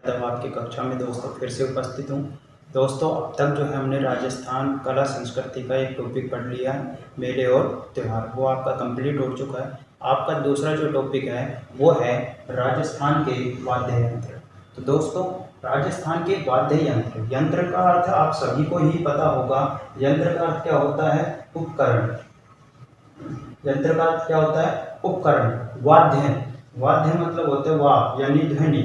तब आपकी कक्षा में दोस्तों फिर से उपस्थित हूँ। दोस्तों अब तक जो है हमने राजस्थान कला संस्कृति का एक टॉपिक पढ़ लिया है, मेले और त्यौहार, वो आपका कंप्लीट हो चुका है। आपका दूसरा जो टॉपिक है वो है राजस्थान के वाद्य यंत्र। तो दोस्तों राजस्थान के वाद्य यंत्र, यंत्र का अर्थ आप सभी को ही पता होगा। यंत्र का अर्थ क्या होता है? उपकरण। यंत्र का अर्थ क्या होता है? उपकरण। वाद्य, वाद्य मतलब होते हैं वाह यानी ध्वनि,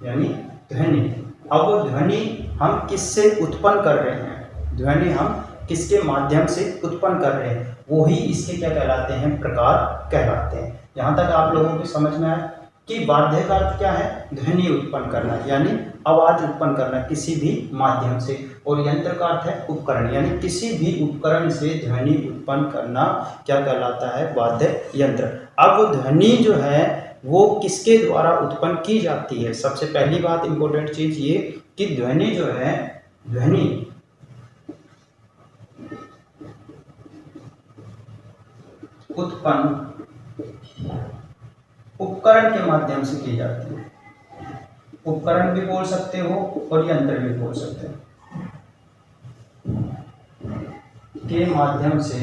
यानी ध्वनि। अब वो ध्वनि हम किससे उत्पन्न कर रहे हैं, ध्वनि हम किसके माध्यम से उत्पन्न कर रहे हैं, वो ही इसके क्या कहलाते हैं? प्रकार कहलाते हैं। यहाँ तक आप लोगों को समझ में आया कि वाद्य का अर्थ क्या है? ध्वनि उत्पन्न करना यानी आवाज उत्पन्न करना किसी भी माध्यम से, और यंत्र का अर्थ है उपकरण, यानी किसी भी उपकरण से ध्वनि उत्पन्न करना क्या कहलाता है? वाद्य यंत्र। अब वो ध्वनि जो है वो किसके द्वारा उत्पन्न की जाती है? सबसे पहली बात इंपॉर्टेंट चीज ये कि ध्वनि जो है, ध्वनि उत्पन्न उपकरण के माध्यम से की जाती है। उपकरण भी बोल सकते हो और यंत्र भी बोल सकते हो, के माध्यम से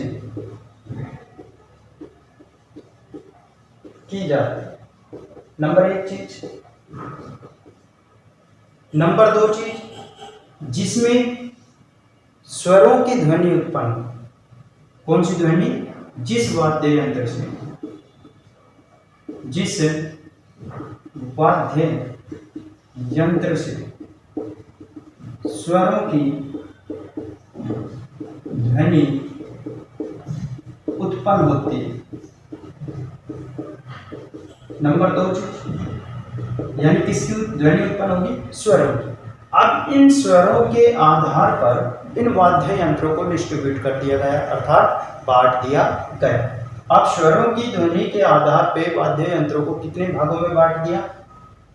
की जाती है। नंबर एक चीज। नंबर दो चीज, जिसमें स्वरों की ध्वनि उत्पन्न। कौन सी ध्वनि? जिस वाद्य यंत्र से, जिस वाद्य यंत्र से स्वरों की ध्वनि उत्पन्न होती है। नंबर दो चीज, यानी किसकी ध्वनि उत्पन्न होगी? स्वरों की। अब इन स्वरों के आधार पर इन वाद्य यंत्रों को डिस्ट्रीब्यूट कर दिया गया, अर्थात बांट दिया गया। अब स्वरों की ध्वनि के आधार पर वाद्य यंत्रों को कितने भागों में बांट दिया?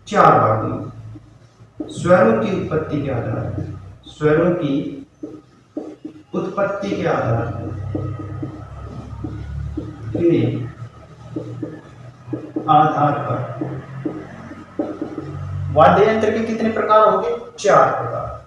4 भागों में। स्वरों की उत्पत्ति के आधार पर, स्वरों की उत्पत्ति के आधार पर वाद्य यंत्र के कितने प्रकार हो गए? 4 प्रकार।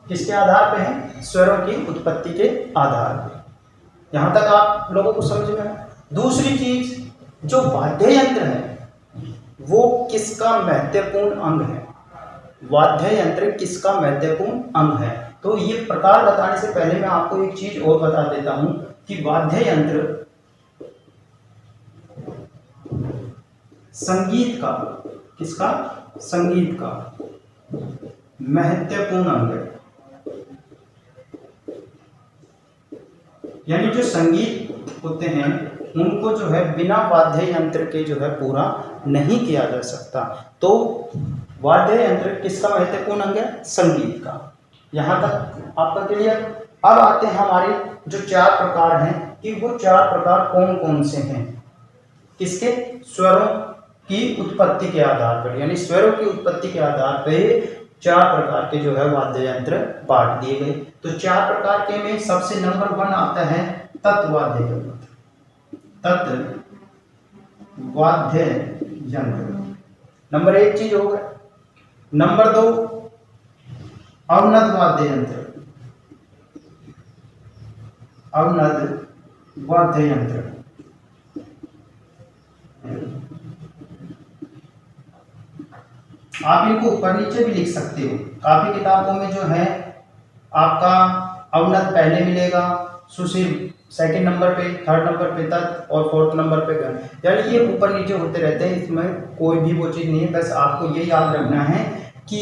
किसके आधार पे है? स्वरों की उत्पत्ति के आधार पे। यहां तक आप लोगों को समझ में आया। दूसरी चीज, जो वाद्य यंत्र है वो किसका महत्वपूर्ण अंग है? वाद्य यंत्र किसका महत्वपूर्ण अंग है? तो ये प्रकार बताने से पहले मैं आपको एक चीज और बता देता हूं कि वाद्य यंत्र संगीत का, किसका? संगीत का महत्वपूर्ण अंग है। यानी जो संगीत होते हैं उनको जो है बिना वाद्य यंत्र के जो है पूरा नहीं किया जा सकता। तो वाद्य यंत्र किसका महत्वपूर्ण अंग है? संगीत का। यहां तक आपका क्लियर? अब आते हैं हमारे जो 4 प्रकार हैं कि वो 4 प्रकार कौन कौन से हैं। किसके? स्वरों की उत्पत्ति के आधार पर, यानी स्वरों की उत्पत्ति के आधार पर 4 प्रकार के जो है वाद्य यंत्र बांट दिए गए। तो 4 प्रकार के में सबसे नंबर 1 आता है तत्वाद्य यंत्र। तत्वाद्य यंत्र नंबर 1 चीज होगा। नंबर 2 अवनद वाद्य यंत्र। अवनद वाद्य यंत्र। आप इनको ऊपर नीचे भी लिख सकते हो, काफी किताबों में जो है आपका अवनद पहले मिलेगा, सुशील सेकंड नंबर पे, थर्ड नंबर पे तत् और फोर्थ नंबर पे गण। यानी ये ऊपर नीचे होते रहते हैं, इसमें कोई भी वो चीज नहीं है। बस आपको ये याद रखना है कि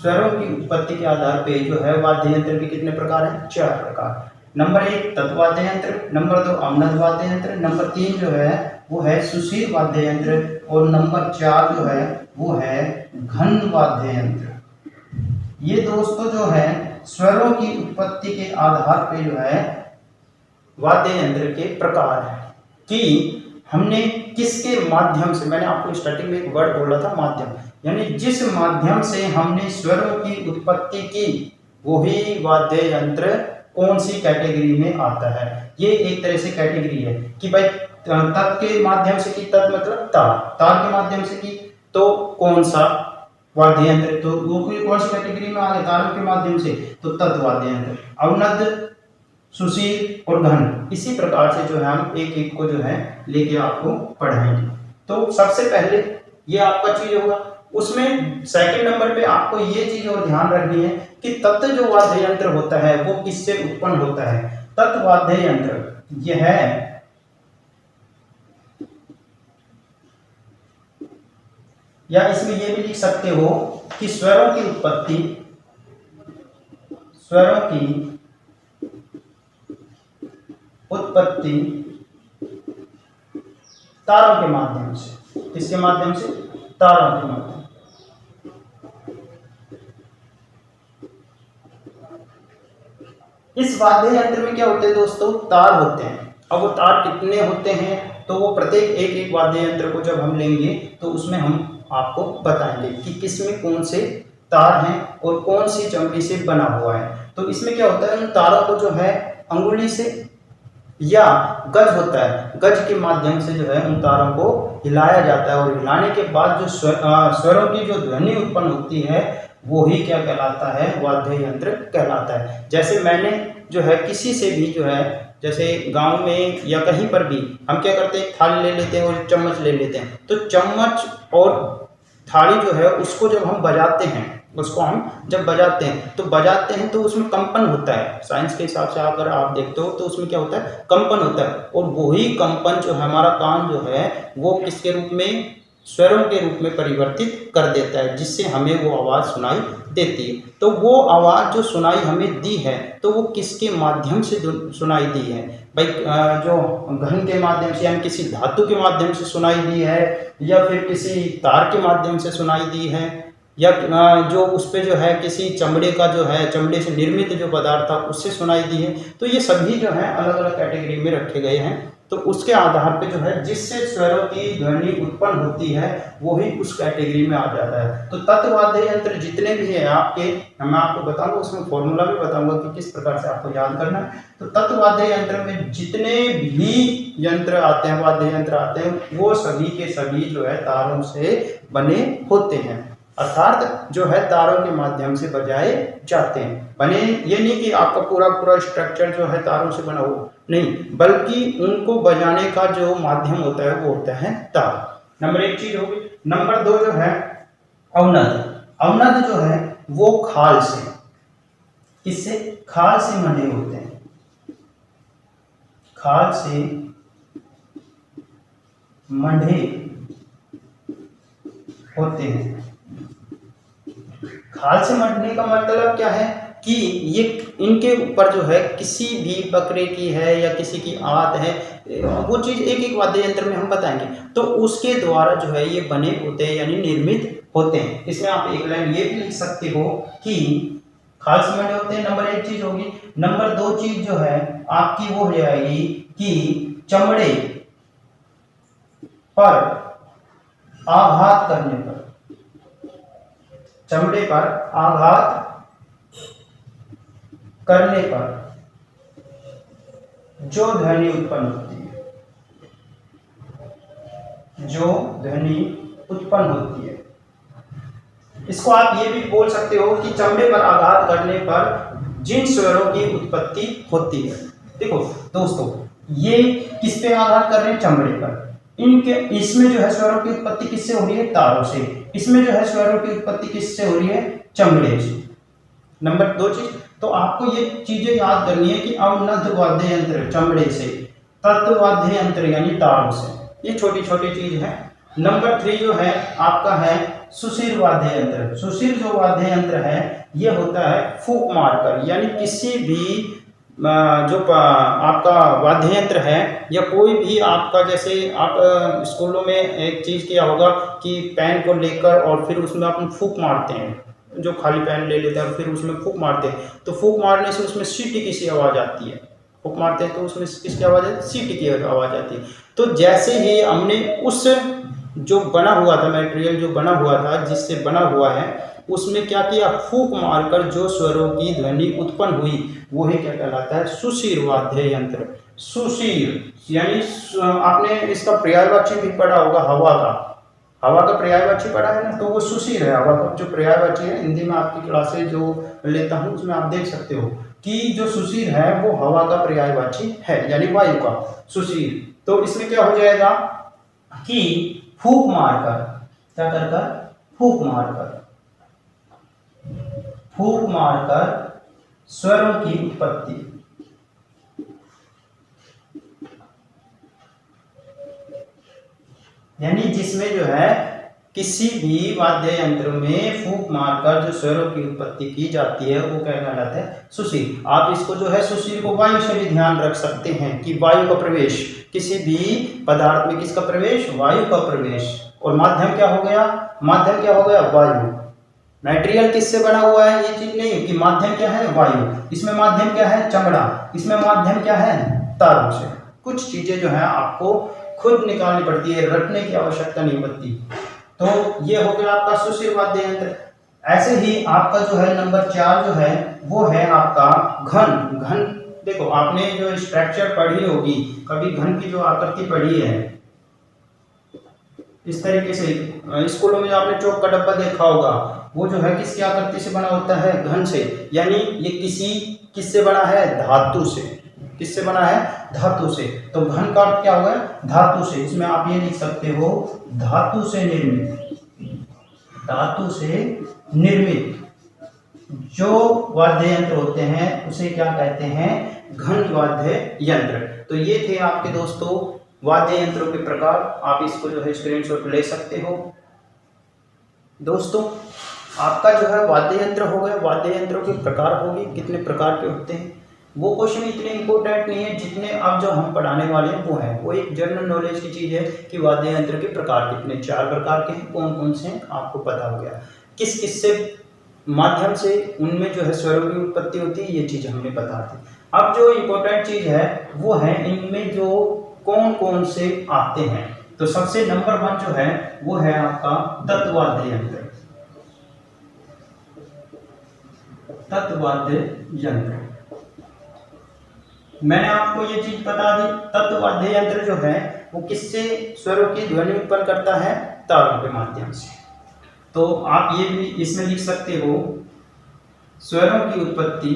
स्वरों की उत्पत्ति के आधार पे जो है वाद्य यंत्र के कितने प्रकार हैं? 4 प्रकार। नंबर 1 तत्वाद्य यंत्र, नंबर 2 अवनद वाद्य यंत्र, नंबर 3 जो है वो है सुशील वाद्य यंत्र, और नंबर 4 जो है वो है घन वाद्य यंत्र। ये दोस्तों जो है स्वरों की उत्पत्ति के आधार पे जो है वाद्य यंत्र के प्रकार है कि हमने किसके माध्यम से, मैंने आपको स्टार्टिंग में एक वर्ड बोला था माध्यम, यानी जिस माध्यम से हमने स्वरों की उत्पत्ति की वही वाद्य यंत्र कौन सी कैटेगरी में आता है। ये एक तरह से कैटेगरी है कि भाई तत् के माध्यम से की, तत् मतलब तार, तार के माध्यम से की, तो कौन सा वाद्य यंत्र, तो वो कौन सी कैटेगरी में आ गया, तारों के माध्यम से, तो तत् वाद्य यंत्र। अवनद, सुशील और घन, इसी प्रकार से जो है हम एक एक को जो है लेके आपको पढ़ाएंगे। तो सबसे पहले ये आपका चीज होगा, उसमें सेकंड नंबर पे आपको ये चीज और ध्यान रखनी है कि तत् जो वाद्य यंत्र होता है वो किससे उत्पन्न होता है। तत् वाद्य यंत्र यह है या इसमें ये भी लिख सकते हो कि स्वरों की उत्पत्ति, स्वरों की उत्पत्ति तारों के माध्यम से, किसके माध्यम से, तारों के माध्यम। इस वाद्य यंत्र में क्या होते हैं दोस्तों, तार होते हैं। अब वो तार कितने होते हैं, तो वो प्रत्येक एक एक वाद्य यंत्र को जब हम लेंगे तो उसमें हम आपको बताएंगे कि किसमें कौन से तार हैं और कौन सी चमड़ी से बना हुआ है। तो इसमें क्या होता है, उन तारों को जो है अंगुली से या गज होता है, गज के माध्यम से जो है उन तारों को हिलाया जाता है, और हिलाने के बाद जो स्वरों की जो ध्वनि उत्पन्न होती है वो ही क्या कहलाता है, वाद्य यंत्र कहलाता है। जैसे मैंने जो है किसी से भी जो है, जैसे गांव में या कहीं पर भी हम क्या करते हैं, थाली ले लेते हैं और चम्मच ले लेते हैं, तो चम्मच और थाली जो है उसको जब हम बजाते हैं, उसको हम जब बजाते हैं तो उसमें कंपन होता है। साइंस के हिसाब से अगर आप देखते हो तो उसमें क्या होता है, कंपन होता है, और वही कंपन जो हमारा कान जो है वो किसके रूप में, स्वरों के रूप में परिवर्तित कर देता है, जिससे हमें वो आवाज़ सुनाई देती है। तो वो आवाज़ जो सुनाई हमें दी है तो वो किसके माध्यम से सुनाई दी है भाई, जो घन के माध्यम से यानी किसी धातु के माध्यम से सुनाई दी है, या फिर किसी तार के माध्यम से सुनाई दी है, या जो उस पे जो है किसी चमड़े का जो है, चमड़े से निर्मित जो पदार्थ था उससे सुनाई दी है। तो ये सभी जो है अलग अलग कैटेगरी में रखे गए हैं। तो उसके आधार पे जो है जिससे स्वरों की ध्वनि उत्पन्न होती है वो ही उस कैटेगरी में आ जाता है। तो तत् वाद्य यंत्र जितने भी हैं आपके, मैं आपको बताऊंगा, उसमें फॉर्मूला भी बताऊंगा कि किस प्रकार से आपको याद करना है। तो तत् वाद्य यंत्र में जितने भी यंत्र आते हैं, वाद्य यंत्र आते हैं, वो सभी के सभी जो है तारों से बने होते हैं, अर्थात जो है तारों के माध्यम से बजाए जाते हैं। बने ये नहीं कि आपका पूरा पूरा स्ट्रक्चर जो है तारों से बना हो, नहीं, बल्कि उनको बजाने का जो माध्यम होता है वो होता है तार। नंबर एक चीज होगी। नंबर दो जो है अवनद। अवनद जो है वो खाल से, किससे, खाल से बने होते हैं, खाल से मंडे होते हैं। खाल से मंडने का मतलब क्या है कि ये इनके ऊपर जो है किसी भी बकरे की है या किसी की आंत है, वो चीज एक एक वाद्य यंत्र में हम बताएंगे, तो उसके द्वारा जो है ये बने होते हैं यानी निर्मित होते हैं। इसमें आप एक लाइन ये भी लिख सकते हो कि खाल से मंडे होते हैं, नंबर एक चीज होगी। नंबर दो चीज जो है आपकी वो हो जाएगी कि चमड़े पर आघात करने पर, चमड़े पर आघात करने पर जो ध्वनि उत्पन्न होती है, जो ध्वनि उत्पन्न होती है, इसको आप ये भी बोल सकते हो कि चमड़े पर आघात करने पर जिन स्वरों की उत्पत्ति होती है। देखो दोस्तों, ये किस पे आघात कर रहे हैं, चमड़े पर। इनके इसमें जो है स्वरों की उत्पत्ति किससे हो रही है, तारों से। इसमें जो है स्वरों की उत्पत्ति किससे हो रही है, चमड़े से। नंबर दो चीज, तो आपको ये चीजें याद करनी है कि अवनद वाद्य यंत्र चमड़े से, तत् वाद्य यंत्र यानी तारों से, ये छोटी छोटी चीज है। नंबर थ्री जो है आपका है सुशिर वाद्य यंत्र। सुशिर जो वाद्य यंत्र है ये होता है फूंक मारकर, यानी किसी भी जो आपका वाद्य यंत्र है या कोई भी आपका, जैसे आप स्कूलों में एक चीज़ किया होगा कि पेन को लेकर और फिर उसमें अपन फूंक मारते हैं, जो खाली पेन ले लेते हैं और फिर उसमें फूंक मारते हैं, तो फूंक मारने से उसमें सीटी की सी आवाज़ आती है। फूंक मारते हैं तो उसमें किसकी आवाज़ आती है, सीटी की आवाज़ आती है। तो जैसे ही हमने उस जो बना हुआ था मटेरियल, जो बना हुआ था जिससे बना हुआ है, उसमें क्या किया, फूंक मारकर जो स्वरों की ध्वनि उत्पन्न हुई वो ही क्या कहलाता है, सुशिर वाद्य यंत्र। सुशीर, यानी आपने इसका पर्यायवाची भी पढ़ा होगा, हवा का। हवा का पर्यायवाची पढ़ा है ना, तो वो सुशीर है। हवा का जो पर्यायवाची है, हिंदी में आपकी क्लासेज जो लेता हूँ उसमें आप देख सकते हो कि जो सुशीर है वो हवा का पर्यायवाची है, यानी वायु का सुशीर। तो इसमें क्या हो जाएगा कि फूंक मारकर, क्या कर, फूंक मारकर स्वरों की उत्पत्ति, यानी जिसमें जो है किसी भी वाद्य यंत्र में फूंक मारकर जो स्वरों की उत्पत्ति की जाती है वो क्या कहलाता है, सुशीर। आप इसको जो है सुशीर को वायु से भी ध्यान रख सकते हैं कि वायु का प्रवेश, किसी भी पदार्थ में किसका प्रवेश, वायु का प्रवेश। और माध्यम क्या हो गया, वायु। मटेरियल किससे बना हुआ है, ये चीज नहीं कि माध्यम क्या है, वायु। इसमें माध्यम क्या है, चमड़ा। इसमें माध्यम क्या है, तारों से। कुछ चीजें जो है आपको खुद निकालनी पड़ती है, रटने की आवश्यकता नहीं पड़ती। तो ये हो गया आपका सुशीर वाद्य यंत्र। ऐसे ही आपका जो है नंबर 4 जो है वो है आपका घन। देखो आपने जो स्ट्रक्चर पढ़ी होगी, कभी घन की जो आकृति पढ़ी है, इस तरीके से स्कूलों में आपने चौक का डब्बा देखा होगा, वो जो है किसकी आकृति से बना होता है, घन से। यानी ये किससे बना है, धातु से। किससे बना है, धातु से। तो घन का अर्थ क्या होगा, धातु से। इसमें आप ये लिख सकते हो धातु से निर्मित जो वाद्य यंत्र होते हैं उसे क्या कहते हैं, घन वाद्य यंत्र। तो ये थे आपके दोस्तों वाद्य यंत्रों के प्रकार। आप इसको जो है स्क्रीनशॉट ले सकते हो। दोस्तों आपका जो है वाद्य यंत्र हो गया, वाद्य यंत्रों के प्रकार होगी, कितने प्रकार के होते हैं वो क्वेश्चन इतने इंपॉर्टेंट नहीं है जितने अब जो हम पढ़ाने वाले हैं वो है। वो एक जनरल नॉलेज की चीज़ है कि वाद्य यंत्र के प्रकार कितने, 4 प्रकार के हैं। कौन कौन से हैं आपको पता हो गया, किस किस से माध्यम से उनमें जो है स्वरों की उत्पत्ति होती है, ये चीज़ हमने बता दी। अब जो इम्पोर्टेंट चीज़ है वो है इनमें जो कौन कौन से आते हैं। तो सबसे नंबर 1 जो है वो है आपका तत्वाद्य यंत्र। तत्वाद्य यंत्र, मैंने आपको ये चीज बता दी। तत्वाद्य यंत्र जो है वो किससे स्वरों की ध्वनि उत्पन्न करता है, तारों के माध्यम से। तो आप ये भी इसमें लिख सकते हो स्वरों की उत्पत्ति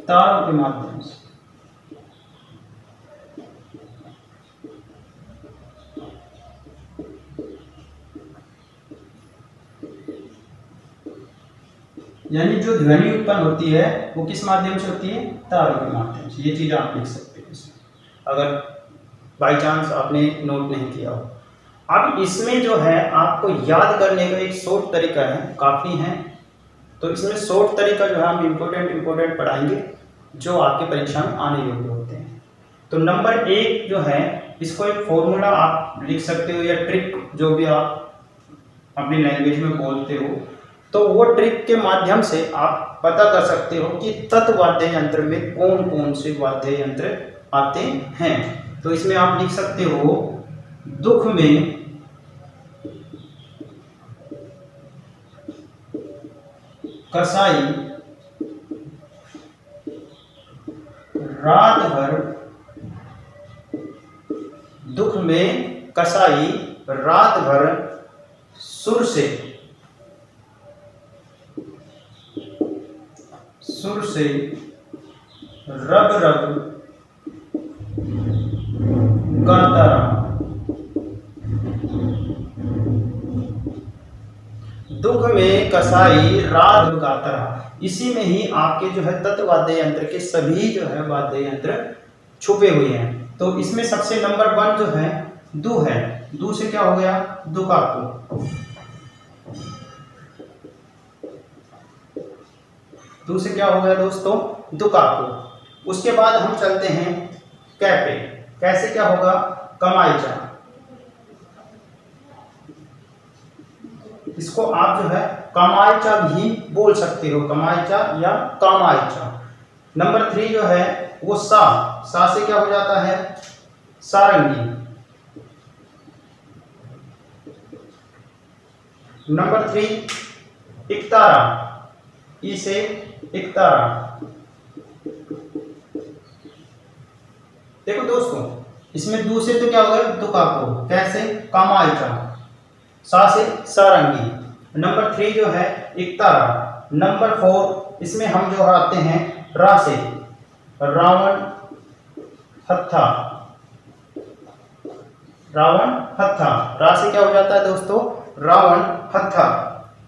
तारों के माध्यम से। यानी जो ध्वनि उत्पन्न होती है वो किस माध्यम से होती है, तारों के माध्यम से। ये चीज आप लिख सकते हो इसमें, अगर बाय चांस आपने नोट नहीं किया हो। अब इसमें जो है आपको याद करने का एक शॉर्ट तरीका है, काफी है। तो इसमें शॉर्ट तरीका जो है हम इम्पोर्टेंट पढ़ाएंगे जो आपके परीक्षा में आने योग्य होते हैं। तो नंबर 1 जो है इसको एक फॉर्मूला आप लिख सकते हो या ट्रिक, जो भी आप अपनी लैंग्वेज में बोलते हो, तो वो ट्रिक के माध्यम से आप पता कर सकते हो कि तत्वाद्य यंत्र में कौन कौन से वाद्य यंत्र आते हैं। तो इसमें आप लिख सकते हो दुख में कसाई रात भर, दुख में कसाई रात भर सुर से रब रब गाता रहा। दुख में कसाई रात गाता रहा। इसी में ही आपके जो है तत्वाद्य यंत्र के सभी जो है वाद्य यंत्र छुपे हुए हैं। तो इसमें सबसे नंबर 1 जो है दु है। दु से क्या हो गया, दुकाकू। दु से क्या हो गया दोस्तों, दुकाकू। उसके बाद हम चलते हैं कै पे। कैसे क्या होगा, कमाईचा। इसको आप जो है कमाईचा भी बोल सकते हो, कमाईचा या कामाईचा। नंबर 3 जो है वो सा से क्या हो जाता है, सारंगी। नंबर 3 इकतारा, ई से इकतारा। देखो दोस्तों, इसमें दू से तो क्या होगा, दुकाको, कैसे, कामायचा, सा से सारंगी। नंबर 3 जो है इकतारा। नंबर 4 इसमें हम जो आते हैं रा से, रावण हत्था, रावण हत्था, रा से क्या हो जाता है दोस्तों, रावण हत्था।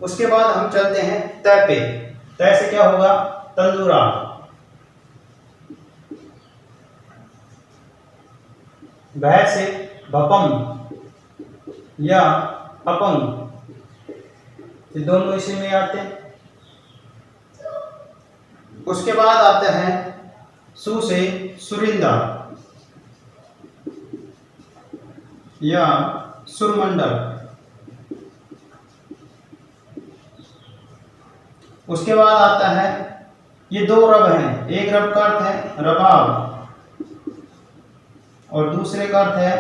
उसके बाद हम चलते हैं तय पे, तय से क्या होगा, तंदूरा। भय से भपंग या अपंग, ये दोनों इसी में आते हैं। उसके बाद आते हैं सु से सुरिंदा या सुरमंडल। उसके बाद आता है, ये दो रब हैं, एक रब का अर्थ है रबाब और दूसरे का अर्थ है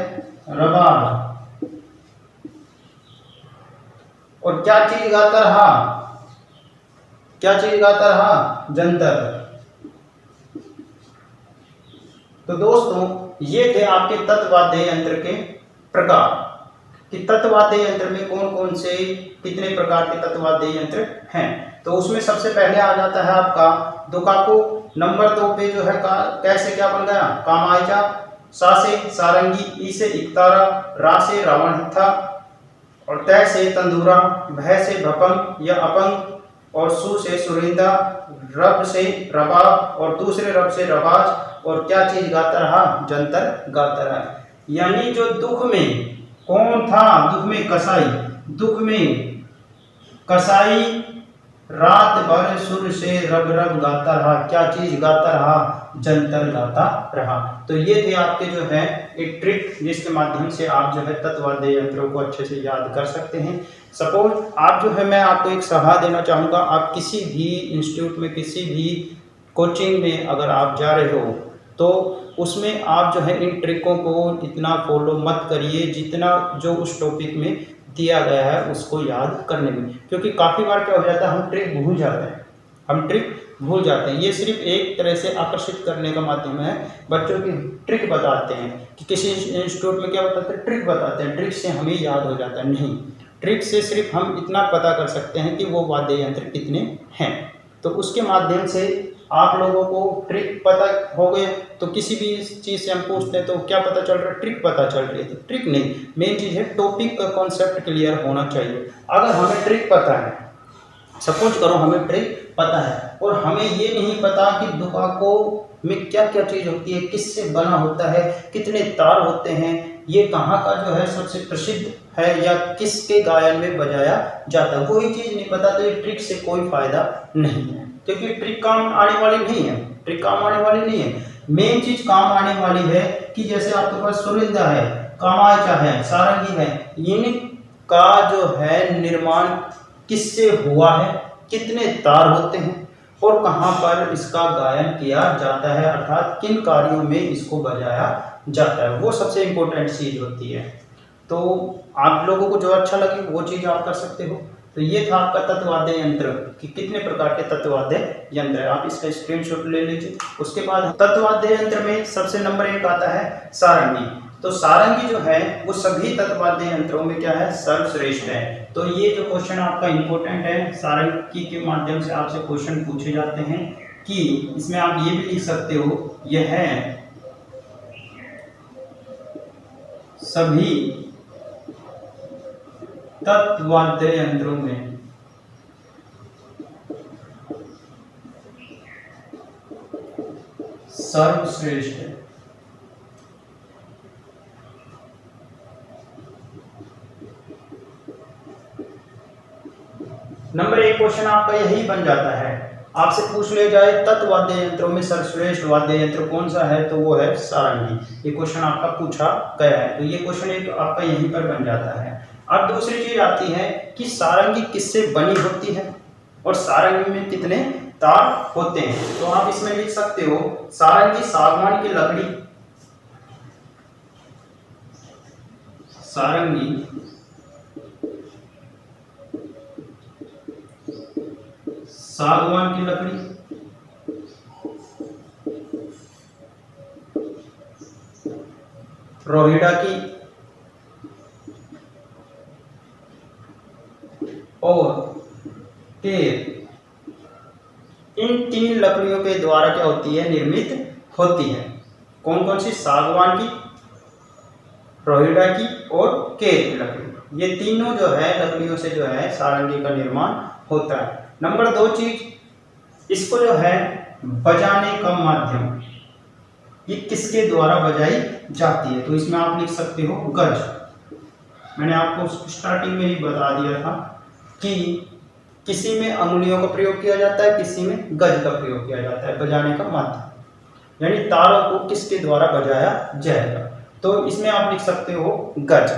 रबाब। और क्या चीज गाता रहा, क्या चीज गाता रहा, जंतर। तो दोस्तों ये थे आपके तत्वाद्य यंत्र के प्रकार, कि तत्वाद्य यंत्र में कौन कौन से कितने प्रकार के तत्वाद्य यंत्र हैं। तो उसमें सबसे पहले आ जाता है आपका दुकाको। नंबर 2 पे जो है कैसे क्या बन गया, कामायचा, सा से सारंगी, ई से इकतारा, रा से रावण हत्था और तय से तंदूरा, भय से भपंग या अपंग और सु से सुरिंदा, रब से रबाब और दूसरे रब से रबाज। और क्या चीज गाता रहा, जंतर गाता रहा। यानी जो दुख में कौन था, दुख में कसाई, दुख में कसाई रात भर सुर से रब रब गाता रहा। क्या चीज गाता रहा, जंतर गाता रहा। तो ये थे आपके जो है एक ट्रिक, जिसके माध्यम से आप जो है तत्वाद्य यंत्रों को अच्छे से याद कर सकते हैं। सपोज आप जो है, मैं आपको एक सलाह देना चाहूँगा, आप किसी भी इंस्टीट्यूट में, किसी भी कोचिंग में अगर आप जा रहे हो तो उसमें आप जो है इन ट्रिकों को इतना फॉलो मत करिए जितना जो उस टॉपिक में दिया गया है उसको याद करने में। क्योंकि काफ़ी बार क्या हो जाता है, हम ट्रिक भूल जाते हैं, हम ट्रिक भूल जाते हैं। ये सिर्फ एक तरह से आकर्षित करने का माध्यम है, बच्चों की ट्रिक बताते हैं कि किसी इंस्टीट्यूट में क्या बताते हैं, ट्रिक बताते हैं, ट्रिक से हमें याद हो जाता है। नहीं, ट्रिक से सिर्फ हम इतना पता कर सकते हैं कि वो वाद्य यंत्र कितने हैं। तो उसके माध्यम से आप लोगों को ट्रिक पता हो गए तो किसी भी चीज़ से हम पूछते हैं तो क्या पता चल रहा है, ट्रिक पता चल रही है। तो ट्रिक नहीं, मेन चीज़ है टॉपिक का कॉन्सेप्ट क्लियर होना चाहिए। अगर हमें ट्रिक पता है, सपोज करो हमें ट्रिक पता है और हमें ये नहीं पता कि दुकाको में क्या क्या चीज़ होती है, किससे बना होता है, कितने तार होते हैं, ये कहाँ का जो है सबसे प्रसिद्ध है या किसके गायन में बजाया जाता है, कोई चीज़ नहीं पता, तो ये ट्रिक से कोई फायदा नहीं है। क्योंकि ट्रिक काम आने वाली नहीं है, ट्रिक काम आने वाली नहीं है। मेन चीज काम आने वाली है कि जैसे आपके पास सुरिंदा है, कामायचा है, सारंगी है, इनका जो है निर्माण किससे हुआ है, कितने तार होते हैं और कहाँ पर इसका गायन किया जाता है, अर्थात किन कार्यों में इसको बजाया जाता है, वो सबसे इम्पोर्टेंट चीज होती है। तो आप लोगों को जो अच्छा लगे वो चीज आप कर सकते हो। तो ये था आपका तत्वाद्य यंत्र कि कितने प्रकार के तत्वाद्य यंत्र है, आप इसका स्क्रीनशॉट ले लीजिए। उसके बाद तत्वाद्य यंत्र में सबसे नंबर 1 आता है सारंगी। तो सारंगी जो है वो सभी तत्वाद्य यंत्रों में क्या है, सर्वश्रेष्ठ है। तो ये जो क्वेश्चन आपका इम्पोर्टेंट है, सारंगी के माध्यम से आपसे क्वेश्चन पूछे जाते हैं कि इसमें आप ये भी लिख सकते हो, यह है सभी तत्वाद्य यंत्रों में सर्वश्रेष्ठ है। नंबर 1 क्वेश्चन आपका यही बन जाता है। आपसे पूछ लिया जाए तत्वाद्य यंत्रों में सर्वश्रेष्ठ वाद्य यंत्र कौन सा है, तो वो है सारंगी। ये क्वेश्चन आपका पूछा गया है, तो ये क्वेश्चन एक आपका यहीं पर बन जाता है। अब दूसरी चीज आती है कि सारंगी किससे बनी होती है और सारंगी में कितने तार होते हैं। तो आप इसमें लिख सकते हो, सारंगी सागवान की लकड़ी, सारंगी सागवान की लकड़ी, रोहिड़ा की और केर। इन 3 लकड़ियों के द्वारा क्या होती है, निर्मित होती है। कौन कौन सी? सागवान की, रोहिड़ा की और केर की लकड़ी। ये तीनों जो है लकड़ियों से जो है सारंगी का निर्माण होता है। नंबर 2 चीज, इसको जो है बजाने का माध्यम, ये किसके द्वारा बजाई जाती है? तो इसमें आप लिख सकते हो गज। मैंने आपको स्टार्टिंग में ही बता दिया था कि किसी में अंगुलियों का प्रयोग किया जाता है, किसी में गज का प्रयोग किया जाता है बजाने का माध्यम, यानी तारों को किसके द्वारा बजाया जाएगा। तो इसमें आप लिख सकते हो गज।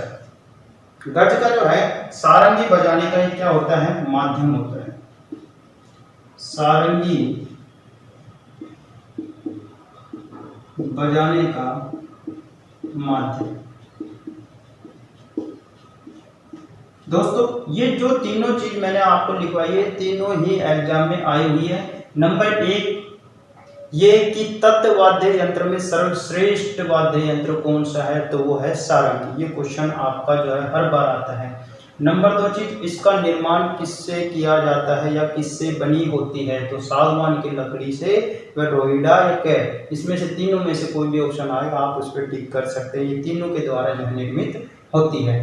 गज का जो है सारंगी बजाने का क्या होता है, माध्यम होता है। सारंगी बजाने का माध्यम। दोस्तों ये जो तीनों चीज मैंने आपको लिखवाई है, तीनों ही एग्जाम में आई हुई है। नंबर 1 ये कि तत्व वाद्य यंत्र में सर्वश्रेष्ठ वाद्य यंत्र कौन सा है? तो वो है सारंगी। ये क्वेश्चन आपका जो है हर बार आता है। नंबर 2 चीज, इसका निर्माण किससे किया जाता है या किससे बनी होती है? तो सागवान की लकड़ी से, व रोहिड़ा या केर, इसमें से तीनों में से कोई भी ऑप्शन आएगा आप उस पर टिक कर सकते हैं। ये तीनों के द्वारा जो है निर्मित होती है।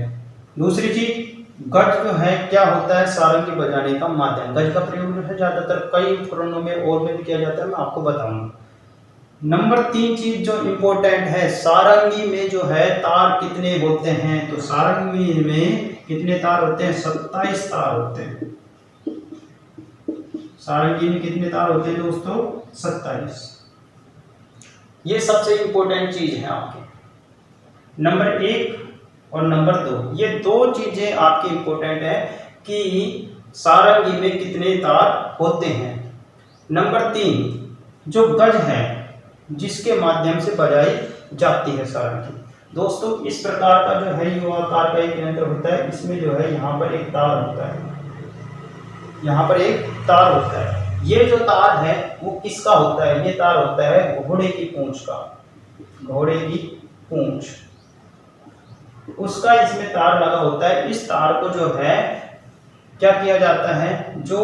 दूसरी चीज, गज जो है क्या होता है, सारंगी बजाने का माध्यम। गज का प्रयोग जो है ज्यादातर कई उपकरणों में और में भी किया जाता है, मैं आपको बताऊंगा। नंबर 3 चीज जो इम्पोर्टेंट है, सारंगी में जो है तार कितने होते हैं? तो सारंगी में कितने तार होते हैं? 27 तार होते हैं। सारंगी में कितने तार होते हैं दोस्तों? 27। ये सबसे इम्पोर्टेंट चीज है आपके। नंबर 1 और नंबर 2, ये 2 चीजें आपकी इम्पोर्टेंट है कि सारंगी में कितने तार होते हैं। नंबर 3 जो गज है जिसके माध्यम से बजाई जाती है सारंगी। दोस्तों इस प्रकार का जो है यो आकार का एक यंत्र होता है। इसमें जो है यहाँ पर एक तार होता है, यहाँ पर एक तार होता है। ये जो तार है वो किसका होता है? ये तार होता है घोड़े की पूंछ का, घोड़े की पूंछ, उसका इसमें तार लगा होता है। इस तार को जो है क्या किया जाता है, जो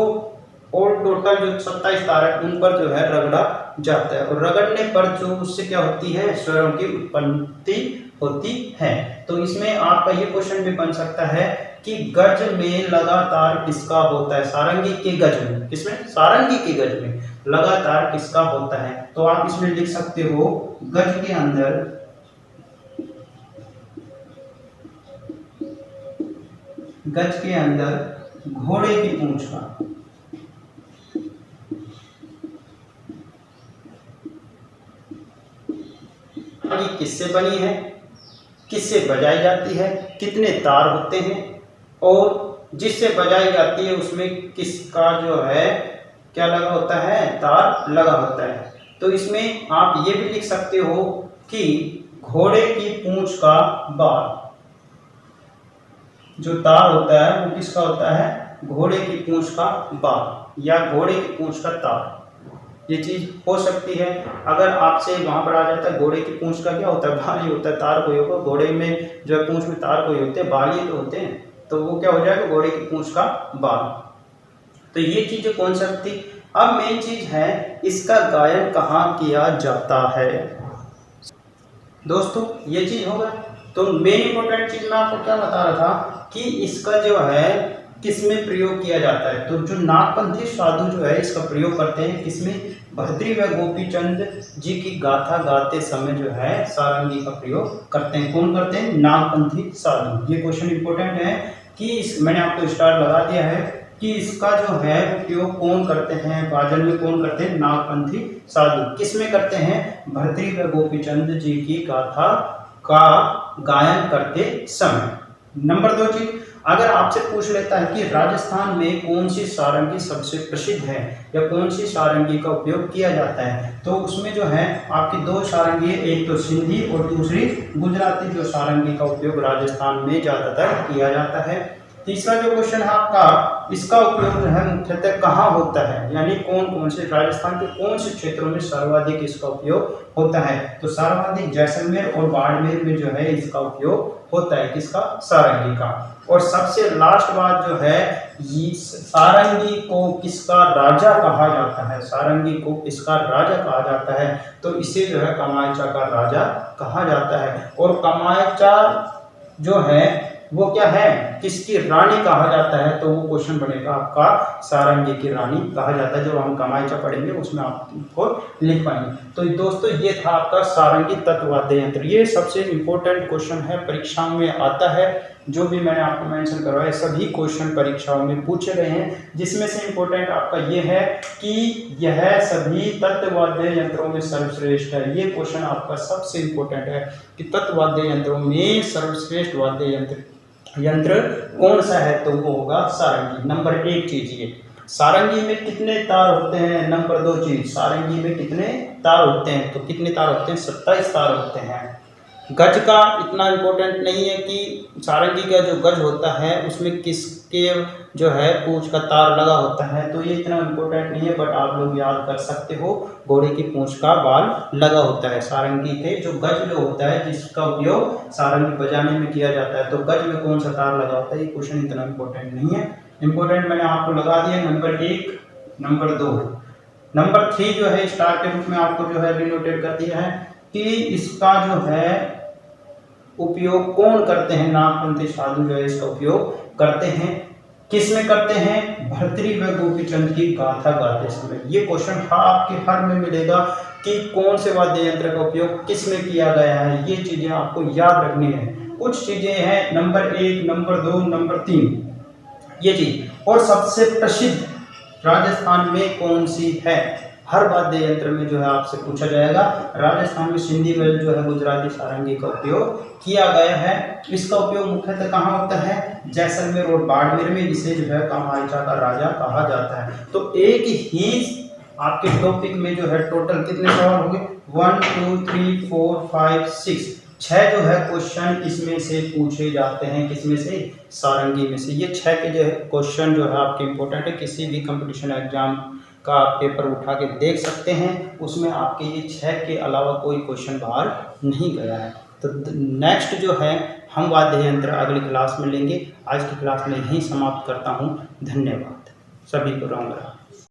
और टोटल जो 27 तार है उन पर जो है रगड़ा जाता है, और रगड़ने पर जो उससे क्या होती है, स्वरों की उत्पत्ति होती है। तो इसमें आपका ये क्वेश्चन भी बन सकता है कि गज में लगातार किसका होता है? सारंगी के गज में, किसमें? सारंगी के गज में लगातार किसका होता है? तो आप इसमें लिख सकते हो गज के अंदर घोड़े की पूंछ का। ये किससे बनी है, किससे बजाई जाती है, कितने तार होते हैं, और जिससे बजाई जाती है उसमें किसका जो है क्या लगा होता है? तार लगा होता है। तो इसमें आप ये भी लिख सकते हो कि घोड़े की पूंछ का बाल, जो तार होता है वो किसका होता है? घोड़े की पूंछ का बाल या घोड़े की पूंछ का तार। ये चीज हो सकती है। अगर आपसे वहां पर आ जाता है घोड़े की पूंछ का क्या होता है? बाल ही होता है, तार कोई होगा। घोड़े में जो है पूंछ में तार कोई होते हैं, बाल ही तो होते हैं, तो वो क्या हो जाएगा? घोड़े की पूंछ का बाल। तो ये चीजें कॉन्सेप्ट थी। अब मेन चीज है इसका गायन कहाँ किया जाता है। दोस्तों ये चीज होगा। तो मेन इंपॉर्टेंट चीज मैं आपको क्या बता रहा था कि इसका जो है किसमें प्रयोग किया जाता है। तो जो नागपंथी साधु जो है इसका प्रयोग करते हैं किसमें? भद्री व गोपीचंद जी की गाथा गाते समय जो है सारंगी का प्रयोग करते हैं। कौन करते हैं? नागपंथी साधु। ये क्वेश्चन इंपॉर्टेंट है कि मैंने आपको स्टार लगा दिया है कि इसका जो है प्रयोग कौन करते हैं, वादन में कौन करते हैं? नागपंथी साधु। किसमें करते हैं? भद्री व गोपीचंद जी की गाथा का गायन करते समय। नंबर 2 चीज, अगर आपसे पूछ लेता है कि राजस्थान में कौन सी सारंगी सबसे प्रसिद्ध है या कौन सी सारंगी का उपयोग किया जाता है, तो उसमें जो है आपकी 2 सारंगी है, एक तो सिंधी और दूसरी गुजराती जो सारंगी का उपयोग राजस्थान में ज़्यादातर किया जाता है। तीसरा जो क्वेश्चन है आपका, इसका उपयोग जो है मुख्यतः कहाँ होता है, यानी कौन कौन से राजस्थान के कौन से क्षेत्रों में सर्वाधिक इसका उपयोग होता है। तो सर्वाधिक जैसलमेर और बाड़मेर में जो है इसका उपयोग होता है, किसका, सारंगी का। और सबसे लास्ट बात जो है, ये सारंगी को किसका राजा कहा जाता है, सारंगी को किसका राजा कहा जाता है, तो इसे जो है कमायचा का राजा कहा जाता है। और कमायचा जो है वो क्या है, किसकी रानी कहा जाता है, तो वो क्वेश्चन बनेगा आपका सारंगी की रानी कहा जाता है। जो हम कमायचा पढ़ेंगे उसमें आपको लिख पाएंगे। तो दोस्तों ये था आपका सारंगी तत्वाद्य यंत्र। ये सबसे इम्पोर्टेंट क्वेश्चन है, परीक्षाओं में आता है। जो भी मैंने आपको मेंशन करवाया सभी क्वेश्चन परीक्षाओं में पूछे गए हैं, जिसमें से इम्पोर्टेंट आपका ये है कि यह सभी तत्वाद्य यंत्रों में सर्वश्रेष्ठ है। ये क्वेश्चन आपका सबसे इम्पोर्टेंट है कि तत्वाद्य यंत्रों में सर्वश्रेष्ठ वाद्य यंत्र कौन सा है, तो वो होगा सारंगी। नंबर 1 चीज ये, सारंगी में कितने तार होते हैं। नंबर 2 चीज, सारंगी में कितने तार होते हैं, तो कितने तार होते हैं, 27 तार होते हैं। गज का इतना इम्पोर्टेंट नहीं है कि सारंगी का जो गज होता है उसमें किसके जो है पूंछ का तार लगा होता है, तो ये इतना इम्पोर्टेंट नहीं है, बट आप लोग याद कर सकते हो घोड़े की पूंछ का बाल लगा होता है। सारंगी के जो गज जो होता है जिसका उपयोग सारंगी बजाने में किया जाता है, तो गज में कौन सा तार लगा होता है, ये क्वेश्चन इतना इम्पोर्टेंट नहीं है। इम्पोर्टेंट मैंने आपको लगा दिया नंबर 1, नंबर 2, नंबर 3 जो है स्टार के रूप में आपको जो है रिनोटेट कर दिया है कि इसका जो है उपयोग कौन करते हैं। नागपंथी साधु जो है इसका उपयोग करते हैं, किस में करते हैं, भर्तृ व गोपीचंद की गाथा गाते समय। ये क्वेश्चन आपके हर में मिलेगा कि कौन से वाद्य यंत्र का उपयोग किस में किया गया है, ये चीजें आपको याद रखनी है। कुछ चीजें हैं नंबर 1, नंबर 2, नंबर 3 ये चीज। और सबसे प्रसिद्ध राजस्थान में कौन सी है, हर वाद्य यंत्र में जो है आपसे पूछा जाएगा। राजस्थान में सिंधी वेल जो है गुजराती सारंगी का उपयोग किया गया है। इसका उपयोग मुख्यतः कहाँ होता है, जैसलमेर और बाड़मेर में, जिसे जो है कमायचा का राजा कहा जाता है। तो एक ही आपके टॉपिक में जो है टोटल कितने सवाल होंगे, 1 2 3 4 5 6 6 जो है क्वेश्चन इसमें से पूछे जाते हैं, किसमें से, सारंगी में से। ये 6 के जो है क्वेश्चन जो है आपके इम्पोर्टेंट है, किसी भी कंपटीशन एग्जाम का आप पेपर उठा के देख सकते हैं, उसमें आपके ये 6 के अलावा कोई क्वेश्चन बाहर नहीं गया है। तो नेक्स्ट जो है हम वाद्य यंत्र अगली क्लास में लेंगे। आज की क्लास में यहीं समाप्त करता हूँ। धन्यवाद सभी को। राम राम।